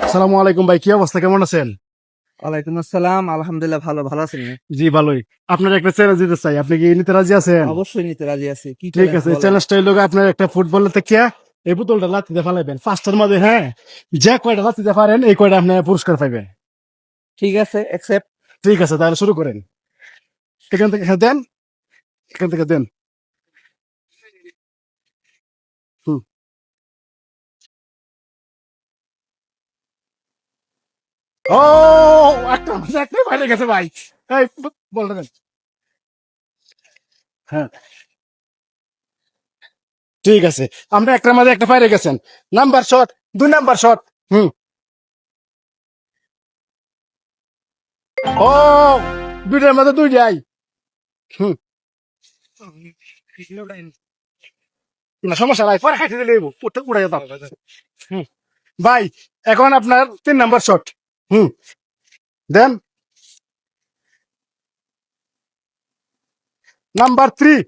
আসসালামু আলাইকুম ভাই, কি অবস্থা, কেমন আছেন? ওয়ালাইকুম আসসালাম, আলহামদুলিল্লাহ ভালো আছেন? জি ভালোই। আপনার একটা চ্যালেঞ্জ দিতে চাই, আপনি কি নিতে রাজি আছেন? অবশ্যই নিতে রাজি আছি। কি ঠিক challenge আছে, বলেন? চ্যালেঞ্জটা হলো আপনার একটা ফুটবলের থেকে এই বোতলটা লাথিতে ফেলাইবেন ফার্স্টের মধ্যে, হ্যাঁ? যে কয়টা লাথিতে পারেন এই কয়টা আপনি পুরস্কার পাইবেন। ঠিক আছে, অ্যাকসেপ্ট। ঠিক আছে, তাহলে শুরু করেন। এখান থেকে দেন, এখান থেকে দেন। হুম। ও, একটা বাইরে গেছে ভাই। এই বলটা দেন। হ্যাঁ, ঠিক আছে। আমরা একটার মাঝে একটা বাইরে গেছেন। Number shot, 2 number shot. হুম। ও, দুইটার মধ্যে দুই যাই। হুম। না সমস্যা নাই, পরে খাইতে দিলে উড়ে যেতাম। হুম। ভাই, এখন আপনার 3 নাম্বার শট। হুম। দেন। নাম্বার 3।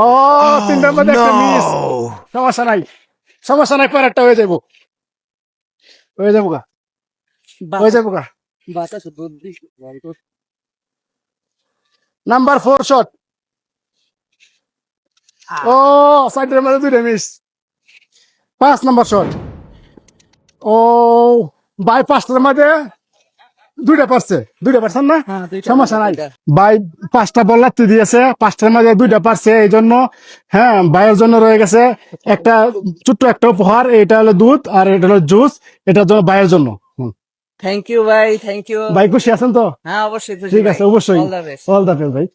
ও, 3টার মধ্যে একটা মিস। সমস্যা নাই, সমস্যা নাই, পরে একটা হয়ে যাবো, হয়ে যাবো গা, হয়ে যাবো গা। বাতাস বুদ্ধি। Number 4 shot. ও, সাইডের মধ্যে 2টা মিস। 5 number shot. ও ভাই, 5টার মধ্যে 2টা পারছে, 2টা পারছেন না? হ্যাঁ, দুইটা সমস্যা নাই দুইটা। ভাই। 5টা বল লাগতে দিয়েছে, 5টার মধ্যে 2টা পারছে, এই জন্য হ্যাঁ ভাইয়ের জন্য রয়ে গেছে একটা ছোট্ট একটা উপহার। এটা হলো দুধ আর এটা হলো জুস, এটার জন্য ভাইয়ের জন্য। থ্যাংক ইউ ভাই, থ্যাংক ইউ। ভাই খুশি আছেন তো? হ্যাঁ, অবশ্যই খুশি ঠিক ভাই। আছে, অবশ্যই। All the best. All the best ভাই।